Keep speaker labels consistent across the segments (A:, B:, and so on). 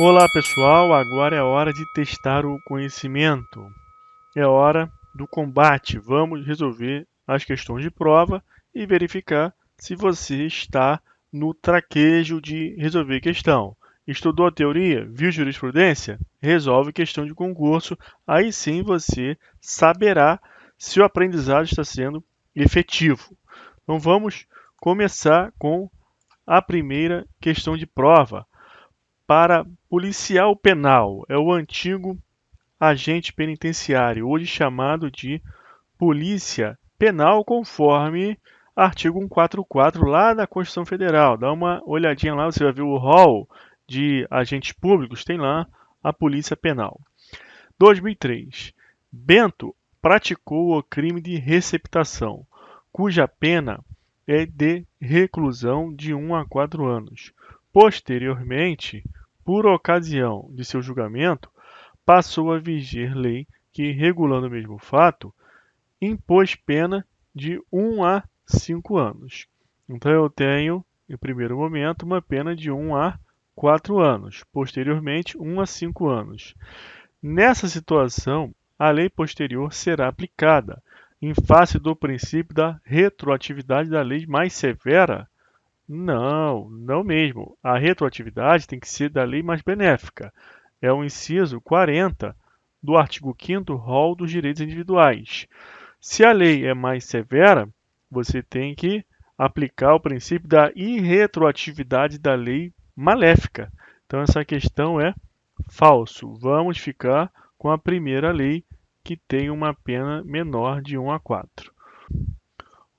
A: Olá pessoal, agora é hora de testar o conhecimento. É hora do combate. Vamos resolver as questões de prova e verificar se você está no traquejo de resolver questão. Estudou a teoria? Viu jurisprudência? Resolve questão de concurso. Aí sim você saberá se o aprendizado está sendo efetivo. Então vamos começar com a primeira questão de prova para policial penal. É o antigo agente penitenciário, hoje chamado de polícia penal, conforme artigo 144 lá da Constituição Federal. Dá uma olhadinha lá, você vai ver o rol de agentes públicos, tem lá a polícia penal. 2003. Bento praticou o crime de receptação, cuja pena é de reclusão de 1 a 4 anos. Posteriormente, por ocasião de seu julgamento, passou a vigir lei que, regulando o mesmo fato, impôs pena de 1 a 5 anos. Então eu tenho, em primeiro momento, uma pena de 1 a 4 anos, posteriormente 1 a 5 anos. Nessa situação, a lei posterior será aplicada, em face do princípio da retroatividade da lei mais severa. Não, não mesmo. A retroatividade tem que ser da lei mais benéfica. É o inciso 40 do artigo 5º rol dos direitos individuais. Se a lei é mais severa, você tem que aplicar o princípio da irretroatividade da lei maléfica. Então essa questão é falso. Vamos ficar com a primeira lei, que tem uma pena menor de 1 a 4.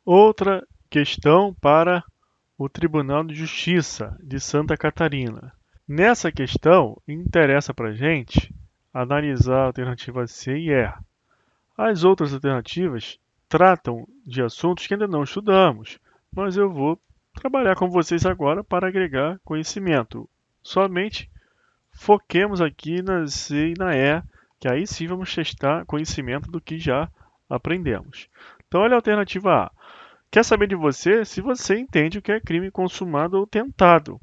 A: Outra questão para o Tribunal de Justiça de Santa Catarina. Nessa questão, interessa para a gente analisar a alternativa C e E. As outras alternativas tratam de assuntos que ainda não estudamos, mas eu vou trabalhar com vocês agora para agregar conhecimento. Somente foquemos aqui na C e na E, que aí sim vamos testar conhecimento do que já aprendemos. Então, olha a alternativa A. Quer saber de você se você entende o que é crime consumado ou tentado.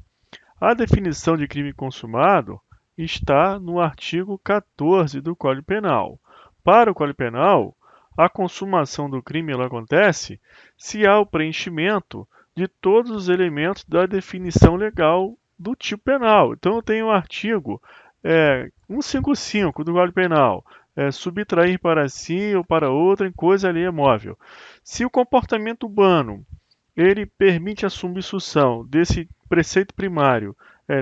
A: A definição de crime consumado está no artigo 14 do Código Penal. Para o Código Penal, a consumação do crime ela acontece se há o preenchimento de todos os elementos da definição legal do tipo penal. Então, eu tenho o artigo 155 do Código Penal, subtrair para si ou para outra em coisa alheia móvel. Se o comportamento humano ele permite a subsunção desse preceito primário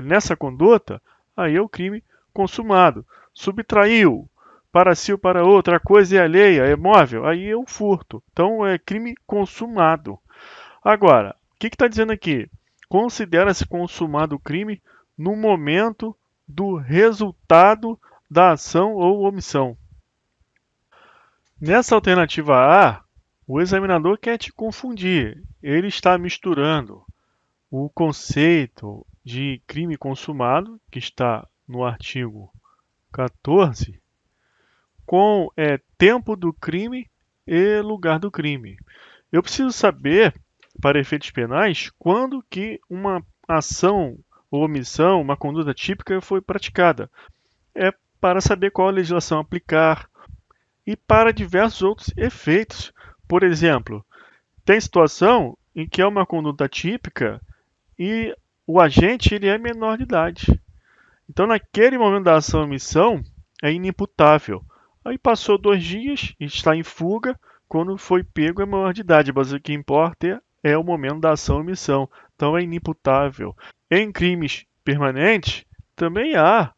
A: nessa conduta, aí é o crime consumado. Subtraiu para si ou para outra, a coisa é alheia, é móvel, aí é o furto. Então é crime consumado. Agora, o que está dizendo aqui? Considera-se consumado o crime no momento do resultado da ação ou omissão. Nessa alternativa A, o examinador quer te confundir. Ele está misturando o conceito de crime consumado, que está no artigo 14, com tempo do crime e lugar do crime. Eu preciso saber, para efeitos penais, quando que uma ação ou omissão, uma conduta típica foi praticada. É para saber qual a legislação aplicar e para diversos outros efeitos. Por exemplo, tem situação em que é uma conduta típica e o agente ele é menor de idade. Então, naquele momento da ação ou omissão, é inimputável. Aí passou 2 dias, está em fuga, quando foi pego é maior de idade, mas o que importa é o momento da ação ou omissão. Então, é inimputável. Em crimes permanentes, também há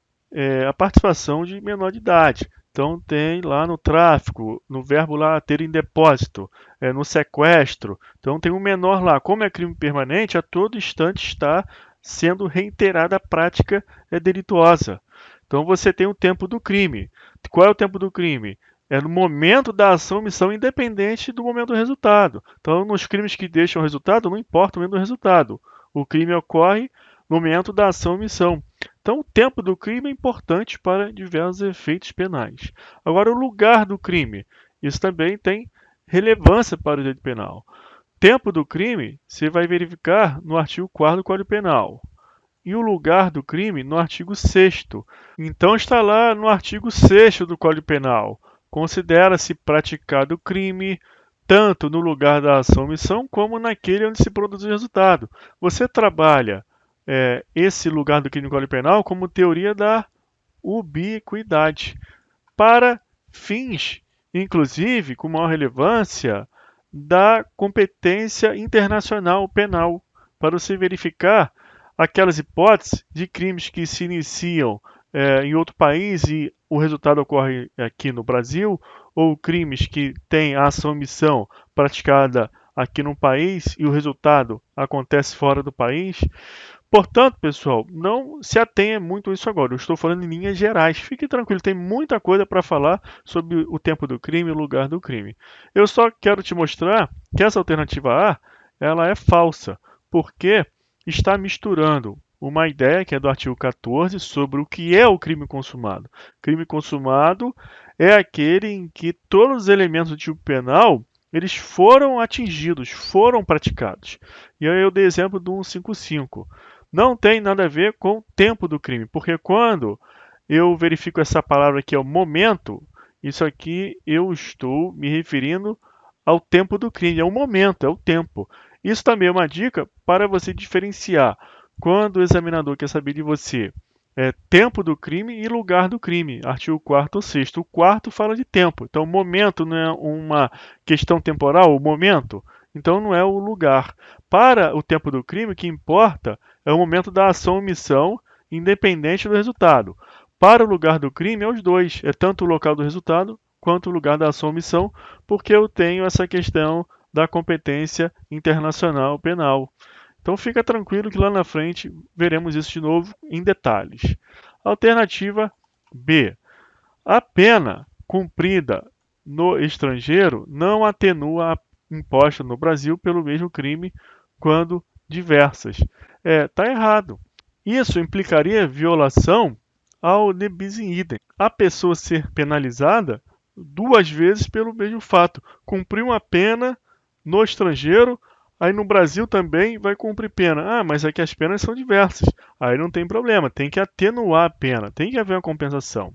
A: a participação de menor de idade. Então, tem lá no tráfico, no verbo lá ter em depósito, no sequestro. Então, tem um menor lá. Como é crime permanente, a todo instante está sendo reiterada a prática delituosa. Então, você tem o tempo do crime. Qual é o tempo do crime? É no momento da ação ou omissão, independente do momento do resultado. Então, nos crimes que deixam o resultado, não importa o momento do resultado. O crime ocorre no momento da ação ou omissão. Então, o tempo do crime é importante para diversos efeitos penais. Agora, o lugar do crime. Isso também tem relevância para o direito penal. Tempo do crime, você vai verificar no artigo 4º do Código Penal. e o lugar do crime no artigo 6º. Então está lá no artigo 6º do Código Penal. Considera-se praticado o crime tanto no lugar da ação ou omissão como naquele onde se produz o resultado. Você trabalha esse lugar do crime no Código Penal como teoria da ubiquidade para fins, inclusive, com maior relevância, da competência internacional penal, para se verificar aquelas hipóteses de crimes que se iniciam em outro país e o resultado ocorre aqui no Brasil, ou crimes que têm a ação e omissão praticada aqui no país e o resultado acontece fora do país. Portanto, pessoal, não se atenha muito a isso agora. Eu estou falando em linhas gerais. Fique tranquilo, tem muita coisa para falar sobre o tempo do crime e o lugar do crime. Eu só quero te mostrar que essa alternativa A, ela é falsa, porque está misturando uma ideia que é do artigo 14 sobre o que é o crime consumado. Crime consumado é aquele em que todos os elementos do tipo penal eles foram atingidos, foram praticados. E aí eu dei exemplo do 155. Não tem nada a ver com o tempo do crime, porque quando eu verifico essa palavra aqui, é o momento, isso aqui eu estou me referindo ao tempo do crime, é o momento, é o tempo. Isso também é uma dica para você diferenciar quando o examinador quer saber de você tempo do crime e lugar do crime, artigo 4º ou 6º. O quarto fala de tempo, então o momento não é uma questão temporal, o momento, então não é o lugar. Para o tempo do crime, o que importa é o momento da ação ou omissão, independente do resultado. Para o lugar do crime, é os dois, é tanto o local do resultado quanto o lugar da ação ou omissão, porque eu tenho essa questão da competência internacional penal. Então fica tranquilo que lá na frente veremos isso de novo em detalhes. Alternativa B. A pena cumprida no estrangeiro não atenua a imposta no Brasil pelo mesmo crime quando diversas. Está errado. Isso implicaria violação ao ne bis in idem. A pessoa ser penalizada duas vezes pelo mesmo fato. Cumprir uma pena no estrangeiro, aí no Brasil também vai cumprir pena. Ah, mas aqui as penas são diversas. Aí não tem problema, tem que atenuar a pena, tem que haver uma compensação.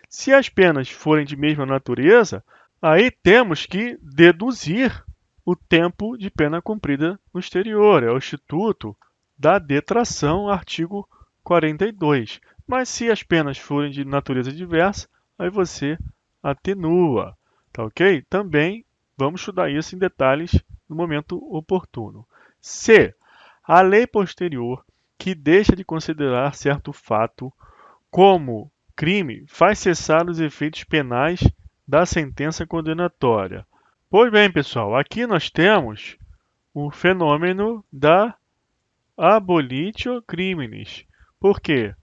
A: Se as penas forem de mesma natureza, aí temos que deduzir o tempo de pena cumprida no exterior. É o instituto da detração, artigo 42. Mas se as penas forem de natureza diversa, aí você atenua, tá ok? Também vamos estudar isso em detalhes no momento oportuno. C. A lei posterior que deixa de considerar certo fato como crime faz cessar os efeitos penais da sentença condenatória. Pois bem, pessoal, aqui nós temos o fenômeno da abolitio criminis. Por quê?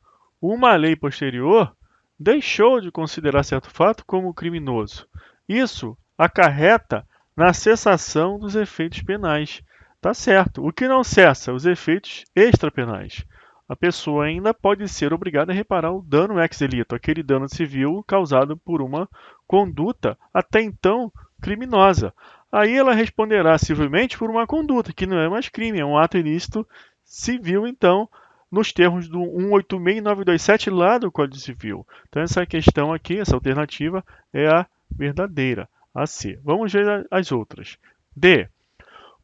A: Uma lei posterior deixou de considerar certo fato como criminoso. Isso acarreta na cessação dos efeitos penais. Tá certo. O que não cessa? Os efeitos extrapenais. A pessoa ainda pode ser obrigada a reparar o dano ex delito, aquele dano civil causado por uma conduta até então criminosa. Aí ela responderá civilmente por uma conduta que não é mais crime, é um ato ilícito civil, então, nos termos do 186 e 927 lá do Código Civil. Então essa questão aqui, essa alternativa é a verdadeira, a C. Vamos ver as outras. D.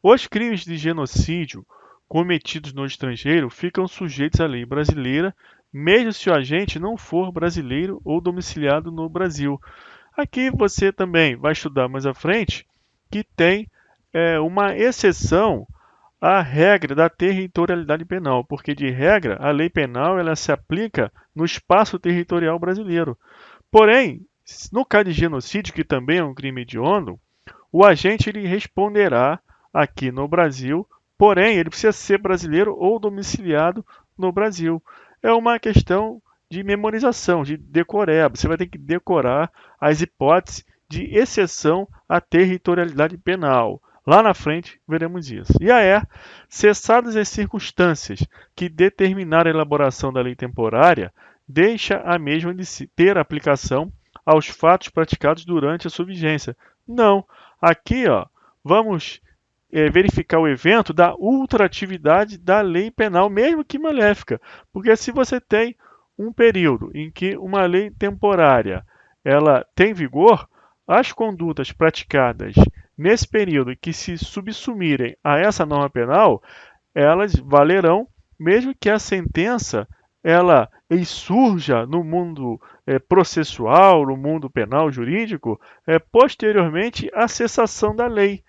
A: Os crimes de genocídio cometidos no estrangeiro ficam sujeitos à lei brasileira, mesmo se o agente não for brasileiro ou domiciliado no Brasil. Aqui você também vai estudar mais à frente que tem uma exceção à regra da territorialidade penal, porque de regra a lei penal ela se aplica no espaço territorial brasileiro. Porém, no caso de genocídio, que também é um crime hediondo, o agente ele responderá aqui no Brasil, porém ele precisa ser brasileiro ou domiciliado no Brasil. É uma questão de memorização, de decoreba. Você vai ter que decorar as hipóteses de exceção à territorialidade penal. Lá na frente veremos isso. E a E, cessadas as circunstâncias que determinaram a elaboração da lei temporária, deixa a mesma de ter aplicação aos fatos praticados durante a sua vigência. Não. Aqui, vamos verificar o evento da ultratividade da lei penal, mesmo que maléfica. Porque se você tem um período em que uma lei temporária ela tem vigor, as condutas praticadas nesse período que se subsumirem a essa norma penal, elas valerão, mesmo que a sentença ela surja no mundo processual, no mundo penal jurídico, posteriormente à cessação da lei.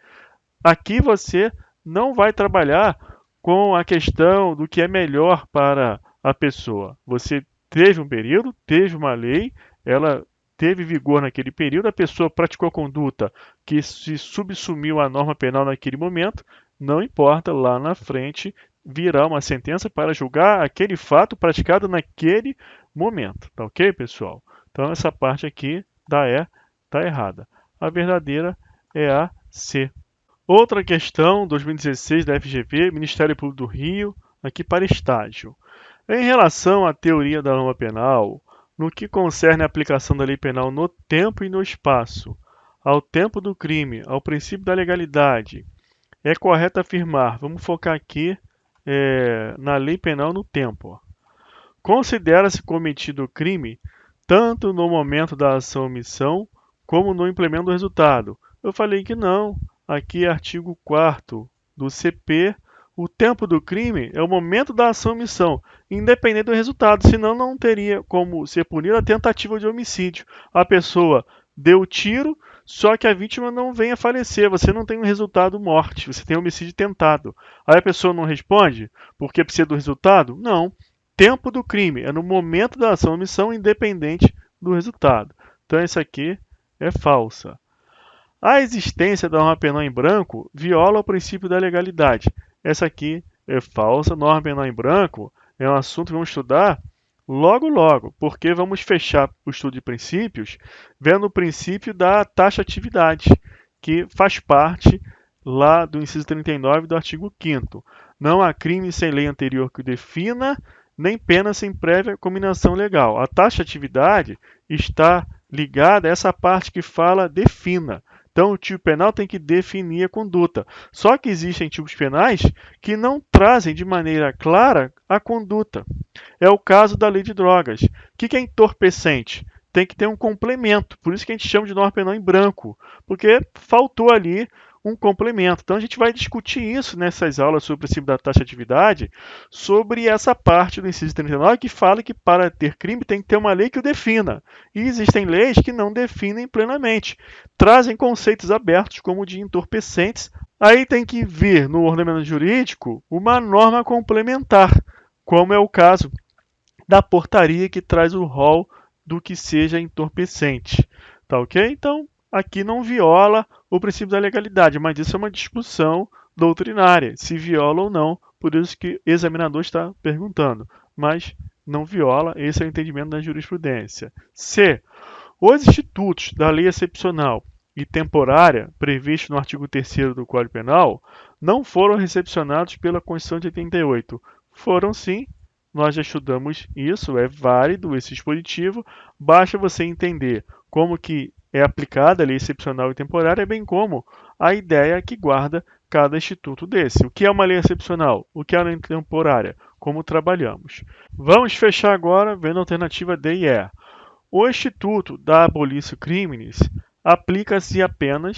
A: Aqui você não vai trabalhar com a questão do que é melhor para a pessoa. Você teve um período, teve uma lei, ela teve vigor naquele período, a pessoa praticou conduta que se subsumiu à norma penal naquele momento, não importa, lá na frente virá uma sentença para julgar aquele fato praticado naquele momento. Tá ok, pessoal? Então essa parte aqui da E está errada. A verdadeira é a C. Outra questão, 2016 da FGV, Ministério Público do Rio, aqui para estágio. Em relação à teoria da norma penal, no que concerne a aplicação da lei penal no tempo e no espaço, ao tempo do crime, ao princípio da legalidade, é correto afirmar, vamos focar aqui na lei penal no tempo. Considera-se cometido o crime tanto no momento da ação-omissão como no implemento do resultado. Eu falei que não. Aqui, artigo 4º do CP, o tempo do crime é o momento da ação-omissão, independente do resultado, senão não teria como ser punida a tentativa de homicídio. A pessoa deu o tiro, só que a vítima não vem a falecer, você não tem um resultado morte, você tem homicídio tentado. Aí a pessoa não responde porque precisa do resultado? Não. Tempo do crime é no momento da ação-omissão, independente do resultado. Então, essa aqui é falsa. A existência da norma penal em branco viola o princípio da legalidade. Essa aqui é falsa. Norma penal em branco é um assunto que vamos estudar logo, porque vamos fechar o estudo de princípios vendo o princípio da taxatividade, que faz parte lá do inciso 39 do artigo 5º. Não há crime sem lei anterior que o defina, nem pena sem prévia cominação legal. A taxatividade está ligada a essa parte que fala defina. Então, o tipo penal tem que definir a conduta. Só que existem tipos penais que não trazem de maneira clara a conduta. É o caso da lei de drogas. O que é entorpecente? Tem que ter um complemento. Por isso que a gente chama de norma penal em branco, porque faltou ali um complemento. Então, a gente vai discutir isso nessas aulas sobre o princípio da taxatividade, sobre essa parte do inciso 39 que fala que para ter crime tem que ter uma lei que o defina. E existem leis que não definem plenamente. Trazem conceitos abertos como o de entorpecentes. Aí tem que vir no ordenamento jurídico uma norma complementar, como é o caso da portaria que traz o rol do que seja entorpecente. Tá ok? Então, aqui não viola o princípio da legalidade, mas isso é uma discussão doutrinária, se viola ou não, por isso que o examinador está perguntando, mas não viola, esse é o entendimento da jurisprudência. C. Os institutos da lei excepcional e temporária previstos no artigo 3º do Código Penal não foram recepcionados pela Constituição de 88. Foram sim, nós já estudamos isso, é válido esse dispositivo, basta você entender como que é aplicada a lei excepcional e temporária, bem como a ideia que guarda cada instituto desse. O que é uma lei excepcional? O que é uma lei temporária? Como trabalhamos? Vamos fechar agora vendo a alternativa D e E. O Instituto da Abolitio Criminis aplica-se apenas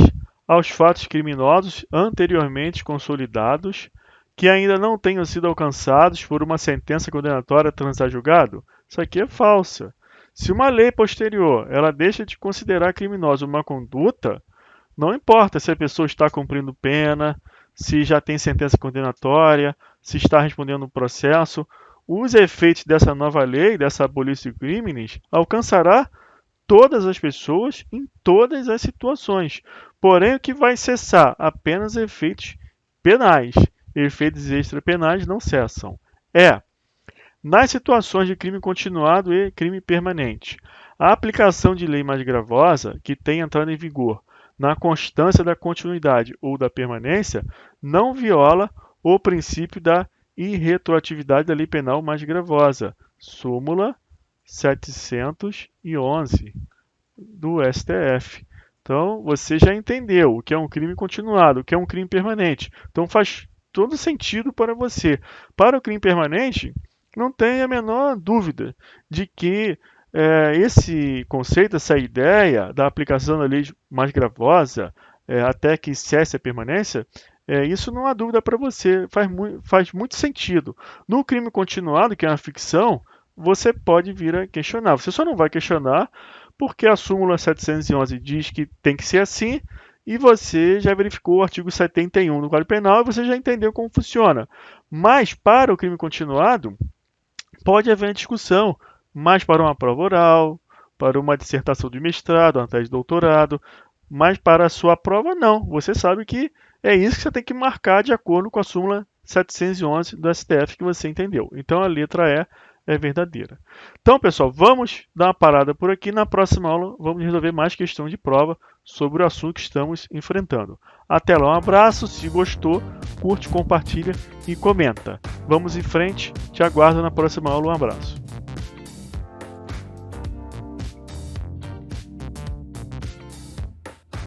A: aos fatos criminosos anteriormente consolidados que ainda não tenham sido alcançados por uma sentença condenatória transajulgado. Isso aqui é falsa. Se uma lei posterior ela deixa de considerar criminosa uma conduta, não importa se a pessoa está cumprindo pena, se já tem sentença condenatória, se está respondendo um processo, os efeitos dessa nova lei, dessa abolição criminis, alcançará todas as pessoas em todas as situações. Porém, o que vai cessar? Apenas efeitos penais. Efeitos extrapenais não cessam. Nas situações de crime continuado e crime permanente, a aplicação de lei mais gravosa, que tem entrado em vigor na constância da continuidade ou da permanência, não viola o princípio da irretroatividade da lei penal mais gravosa, súmula 711 do STF. Então, você já entendeu o que é um crime continuado, o que é um crime permanente. Então, faz todo sentido para você. Para o crime permanente, não tem a menor dúvida de que esse conceito, essa ideia da aplicação da lei mais gravosa, até que cesse a permanência, isso não há dúvida para você, faz muito sentido. No crime continuado, que é uma ficção, você pode vir a questionar. Você só não vai questionar porque a súmula 711 diz que tem que ser assim e você já verificou o artigo 71 do Código Penal e você já entendeu como funciona. Mas para o crime continuado, pode haver discussão, mas para uma prova oral, para uma dissertação de mestrado, uma tese de doutorado, mas para a sua prova não. Você sabe que é isso que você tem que marcar de acordo com a súmula 711 do STF que você entendeu. Então a letra E é verdadeira. Então, pessoal, vamos dar uma parada por aqui. Na próxima aula, vamos resolver mais questões de prova sobre o assunto que estamos enfrentando. Até lá, um abraço. Se gostou, curte, compartilha e comenta. Vamos em frente. Te aguardo na próxima aula. Um abraço.